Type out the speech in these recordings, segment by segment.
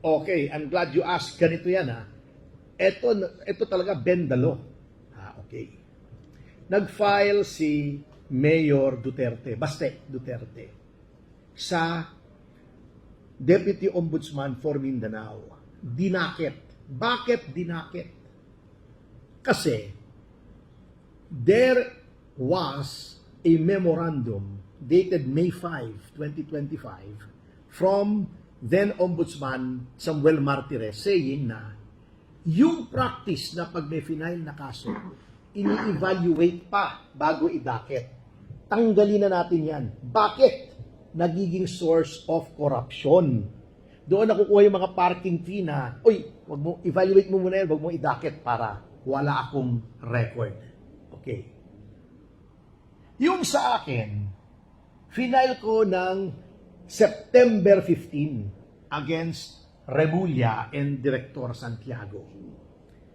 Okay, I'm glad you asked. Ganito yan ha. Ito talaga bend the law. Okay. Nag-file si Mayor Duterte, Baste Duterte, sa Deputy Ombudsman for Mindanao. Dinakit. Bakit dinakit? Kasi there was a memorandum dated May 5, 2025 from then Ombudsman Samuel Martires saying na yung practice na pag may final na kaso, ini-evaluate pa bago idakit. Tanggalin na natin yan. Bakit? Nagiging source of corruption. Doon nakukuha yung mga parking fee na, wag mo, evaluate mo muna yan, wag mo idakit para wala akong record. Okay. Yung sa akin, final ko ng September 15 against Remulla and Director Santiago.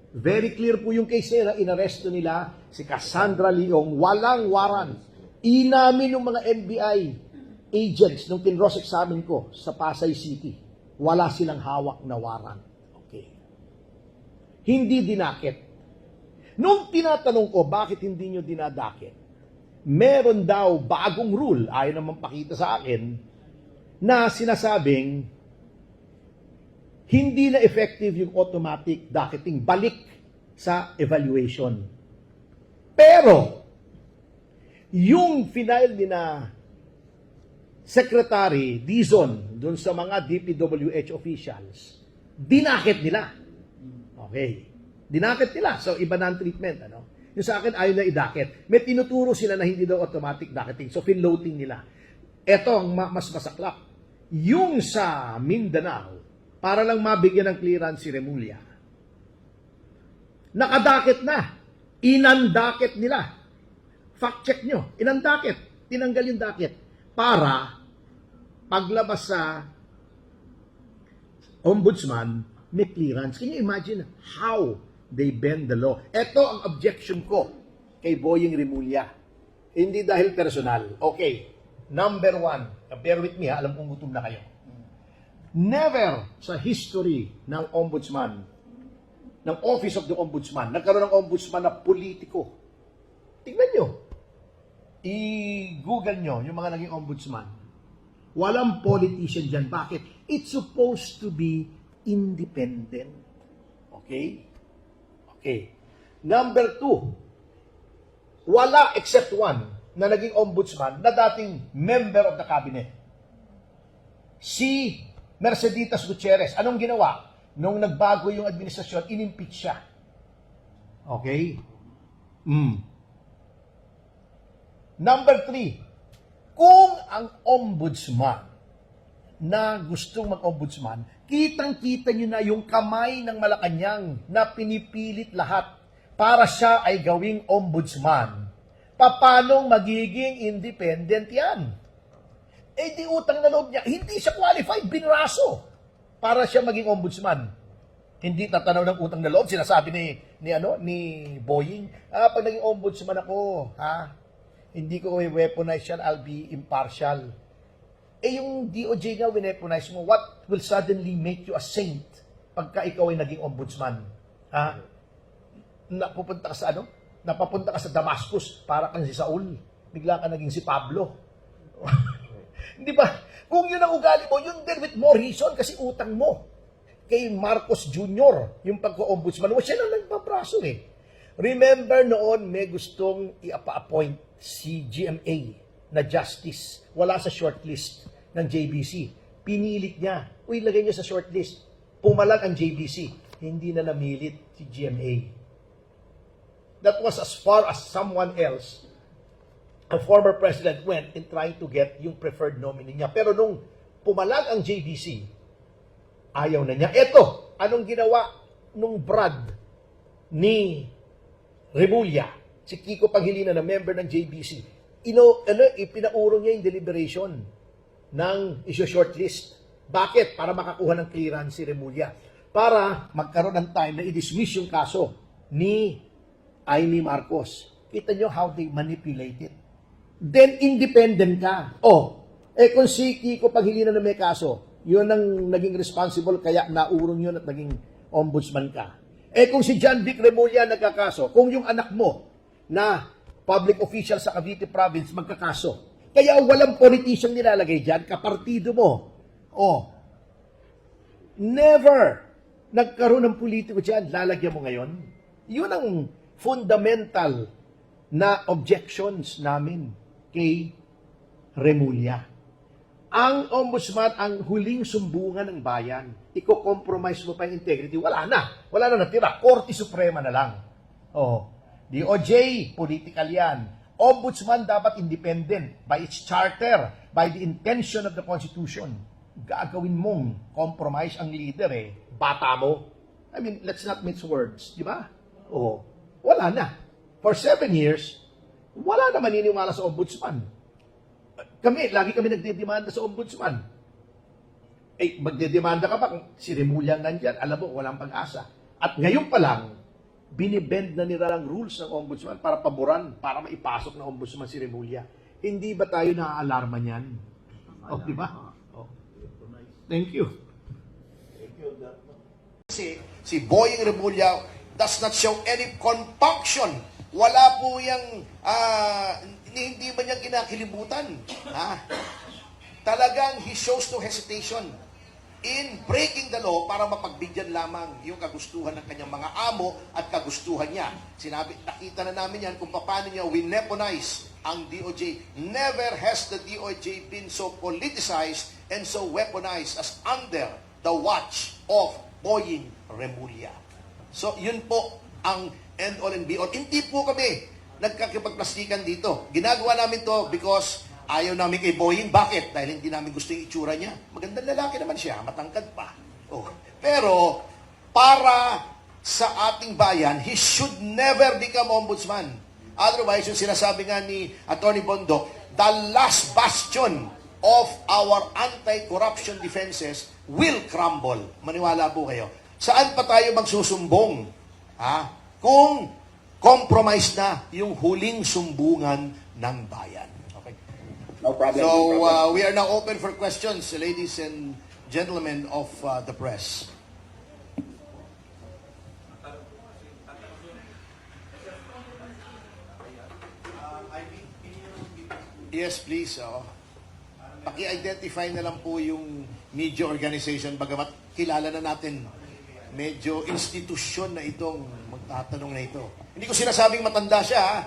Very clear po yung case nila, inaresto nila si Cassandra Leong, walang warrant. Inamin ng mga NBI agents nung tinros examine ko sa Pasay City. Wala silang hawak na warrant. Okay. Hindi dinakit. Nung tinatanong ko, bakit hindi nyo dinadakit? Meron daw bagong rule, ayaw naman pakita sa akin, na sinasabing hindi na effective yung automatic docketing, balik sa evaluation. Pero, yung final ni na Secretary Dizon dun sa mga DPWH officials, dinakit nila. Okay. Dinakit nila. So, iba na ang treatment. Ano? Yung sa akin, ayaw na idakit. May tinuturo sila na hindi daw automatic docketing. So, finloading nila. Ito ang mas masaklap. Yung sa Mindanao, para lang mabigyan ng clearance si Remulla, nakadakit na. Inandakit nila. Fact check nyo. Inandakit. Tinanggal yung dakit. Para paglabas sa ombudsman, may clearance. Can you imagine how they bend the law? Ito ang objection ko kay Boying Remulla. Hindi dahil personal. Okay. Number one. Bear with me ha. Alam kong gutom na kayo. Never sa history ng ombudsman, ng Office of the Ombudsman, nagkaroon ng ombudsman na politiko. Tingnan nyo. I-google nyo yung mga naging ombudsman. Walang politician dyan. Bakit? It's supposed to be independent. Okay? Okay. Number two, wala except one na naging ombudsman na dating member of the cabinet. Si Merceditas Gutierrez, anong ginawa? Nung nagbago yung administrasyon, inimpeach siya. Okay? Number three, kung ang ombudsman na gustong mag-ombudsman, kitang-kita nyo na yung kamay ng Malacanang na pinipilit lahat para siya ay gawing ombudsman. Paano magiging independent yan? Eh di utang na loob niya, hindi siya qualified, binraso para siya maging ombudsman. Hindi tatanaw ng utang na loob, sinasabi ni Boying, pag naging ombudsman ako, hindi ko weaponize yan, I'll be impartial. Eh yung DOJ nga weaponize mo, what will suddenly make you a saint pagka ikaw ay naging ombudsman? Napupunta ka sa Napapunta ka sa Damascus para kang si Saul. Bigla ka naging si Pablo. Di ba? Kung yun ang ugali mo, yun din with more reason kasi utang mo kay Marcos Jr. yung pagko-ombudsman. Siya lang nagpapraso eh. Remember noon, may gustong i-appoint si GMA na justice. Wala sa shortlist ng JBC. Pinilit niya. Lagay niyo sa shortlist. Pumalag ang JBC. Hindi na namilit si GMA. That was as far as someone else, a former president, went in trying to get yung preferred nominee niya. Pero nung pumalag ang JBC, ayaw na niya. Eto, anong ginawa nung Brad ni Remulla, si Kiko Pangilinan na member ng JBC? Ipinaurong niya yung deliberation ng issue shortlist. Bakit? Para makakuha ng clearance si Remulla. Para magkaroon ng time na i-dismiss yung kaso ni Amy Marcos. Kita nyo how they manipulate it. Then, independent ka. Kung si Kiko Pangilinan na may kaso, Yun ang naging responsible, kaya naurong yun at naging ombudsman ka. Eh kung si John Vic Remulla nagkakaso, kung yung anak mo na public official sa Cavite Province magkakaso, kaya walang politisyang nilalagay dyan, kapartido mo. Oh, never nagkaroon ng politiko dyan, lalagyan mo ngayon. Yun ang fundamental na objections namin kay Remulla. Ang ombudsman, ang huling sumbungan ng bayan, iko-compromise mo pa yung integrity, wala na. Wala na natira. Korte Suprema na lang. Oh, DOJ, political yan. Ombudsman dapat independent by its charter, by the intention of the Constitution. Gagawin mong compromise ang leader bata mo. I mean, let's not mix words, di ba? Oh, wala na. For 7 years, wala na maniniwala sa ombudsman. Lagi kami nagdedemanda sa ombudsman. Eh, magdedemanda ka pa kung si Remulla nandyan, alam mo, walang pag-asa. At ngayon pa lang, binibend na nila ang rules ng ombudsman para paboran, para maipasok ng ombudsman si Remulla. Hindi ba tayo naaalarma niyan? Oh, di ba? Oh. Thank you. Si Boying Remulla does not show any compunction. Wala po yung hindi man niya kinakilibutan. Talagang he shows no hesitation in breaking the law para mapagbigyan lamang yung kagustuhan ng kanyang mga amo at kagustuhan niya. Nakita na namin yan kung paano niya wineponize ang DOJ. Never has the DOJ been so politicized and so weaponized as under the watch of Boying Remulla. So, yun po ang end all and be all. Hindi po kami nagkakipagplastikan dito. Ginagawa namin to because ayaw namin kay Boying. Bakit? Dahil hindi namin gusto yung itsura niya. Magandang lalaki naman siya, matangkad pa. Oh. Pero, para sa ating bayan, he should never become ombudsman. Otherwise, yung sinasabi nga ni Atty. Bondo, the last bastion of our anti-corruption defenses will crumble. Maniwala po kayo. Saan pa tayo magsusumbong? Kung compromise na yung huling sumbungan ng bayan. Okay. No problem. So, we are now open for questions, ladies and gentlemen of the press. Yes, please. Paki-identify na lang po yung media organization, bagamat kilala na natin, medyo institusyon na itong magtatanong na ito. Hindi ko sinasabing matanda siya, ha?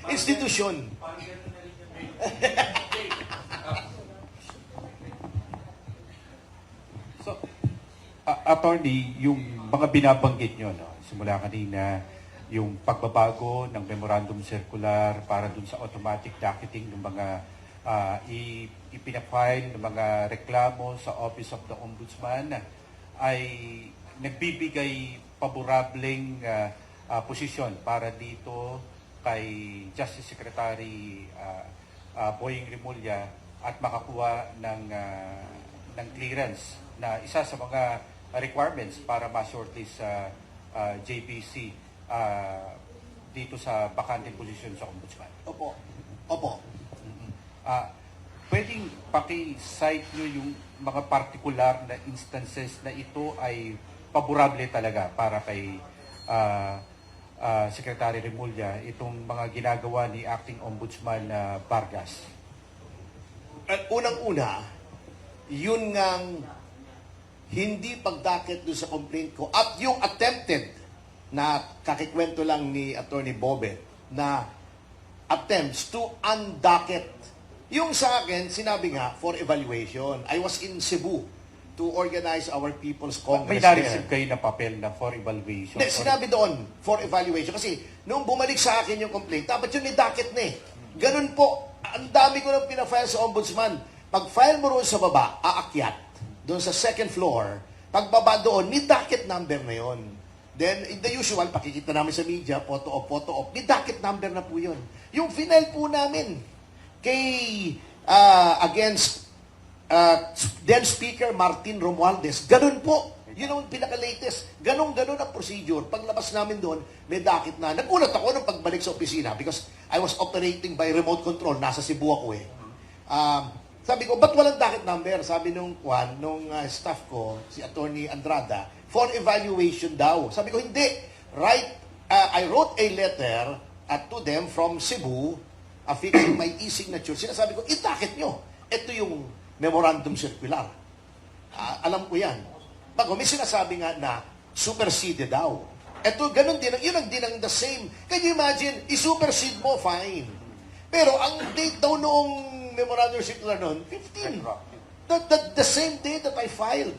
Institusyon. So, attorney, yung mga binabanggit nyo, no? Simula kanina, yung pagbabago ng memorandum circular para dun sa automatic docketing ng mga ipinafile ng mga reklamo sa Office of the Ombudsman ay nagbibigay paborableng posisyon para dito kay Justice Secretary Boying Remulla at makakuha ng clearance na isa sa mga requirements para ma-shortlist sa JPC dito sa bakanteng posisyon sa Ombudsman. Opo. Opo. Pwedeng paki-cite nyo yung mga particular na instances na ito ay paborable talaga para kay Secretary Remulla, itong mga ginagawa ni Acting Ombudsman Vargas? At unang-una, yun ngang hindi pagdakit doon sa complaint ko at yung attempted na kakikwento lang ni Attorney Bobet na attempts to undocket. Yung sa akin, sinabi nga, for evaluation. I was in Cebu to organize our People's Congress. May na-receive kayo na papel na for evaluation? Hindi, sinabi doon, for evaluation. Kasi, nung bumalik sa akin yung complaint, dapat yun ni-docket na eh. Ganun po, ang dami ko nang pinafile sa ombudsman. Pag-file mo roon sa baba, aakyat. Doon sa second floor, pagbaba doon, ni-docket number na yon. Then, in the usual, pakikita namin sa media, photo op, ni-docket number na po yun. Yung final po namin, kay, against then Speaker Martin Romualdez, ganun po. Yun ang pinaka-latest. Ganon-ganon ang procedure. Paglabas namin doon, may docket na. Nagulat ako nung pagbalik sa opisina because I was operating by remote control. Nasa Cebu ako eh. Sabi ko, ba't walang docket number? Sabi nung staff ko, si Attorney Andrada, for evaluation daw. Sabi ko, hindi. I wrote a letter to them from Cebu, affixing my e-signature. Sinasabi ko, i-docket nyo. Ito yung memorandum circular. Alam ko yan. Bago, may sinasabi nga na supersede daw. Ito, ganun din. Yun ang din ang the same. Can you imagine? I-supersede mo, fine. Pero ang date daw noong memorandum circular noon, 15. The same day that I filed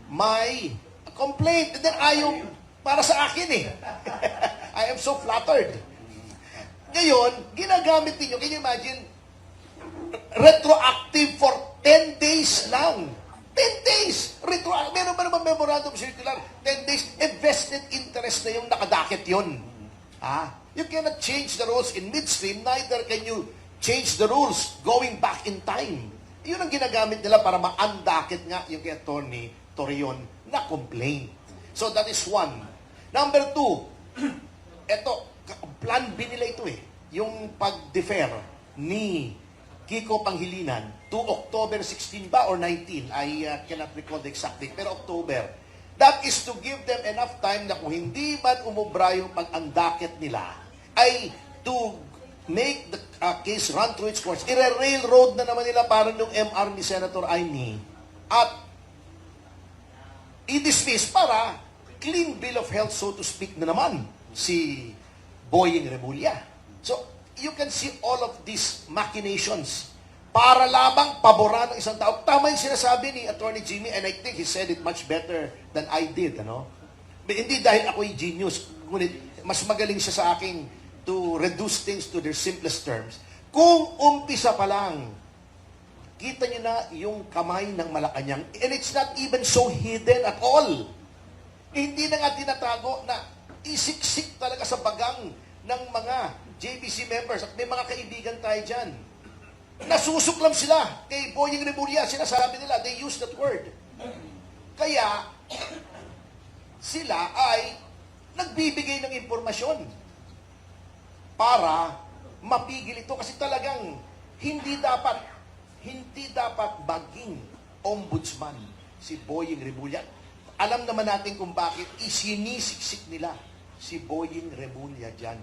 my complaint. And then ayaw, para sa akin eh. I am so flattered. Ngayon, ginagamit ninyo, can you imagine, retroactive for 10 days lang. 10 days! Meron ba naman memorandum circular? 10 days, vested interest na yung nakadakit yun. You cannot change the rules in midstream, neither can you change the rules going back in time. Yun ang ginagamit nila para ma-undakit nga yung kay Attorney Torion na complaint. So that is one. Number two, eto, plan B nila ito eh. Yung pag-defer ni Kiko Panghilinan to October 16 ba or 19? I cannot recall the exact date. Pero October. That is to give them enough time na kung hindi man umubra yung pag-andakit nila, ay to make the case run through its course. I-railroad na naman nila parang yung MR ni Senator Aimee at i-dismiss para clean bill of health, so to speak, na naman si Boying Remulla. So, you can see all of these machinations para lamang paboran ng isang tao. Tama yung sinasabi ni Attorney Jimmy, and I think he said it much better than I did. But hindi dahil ako'y genius, ngunit mas magaling siya sa aking to reduce things to their simplest terms. Kung umpisa pa lang, kita niyo na yung kamay ng Malacanang, and it's not even so hidden at all. Hindi na nga tinatago na isiksik talaga sa bagang ng mga JBC members, at may mga kaibigan tayo dyan. Nasusuklam sila kay Boying Remulla, sinasabi nila, they use that word. Kaya, sila ay nagbibigay ng impormasyon para mapigil ito, kasi talagang hindi dapat maging ombudsman si Boying Remulla. Alam naman natin kung bakit isinisiksik nila si Boying Remulla dyan.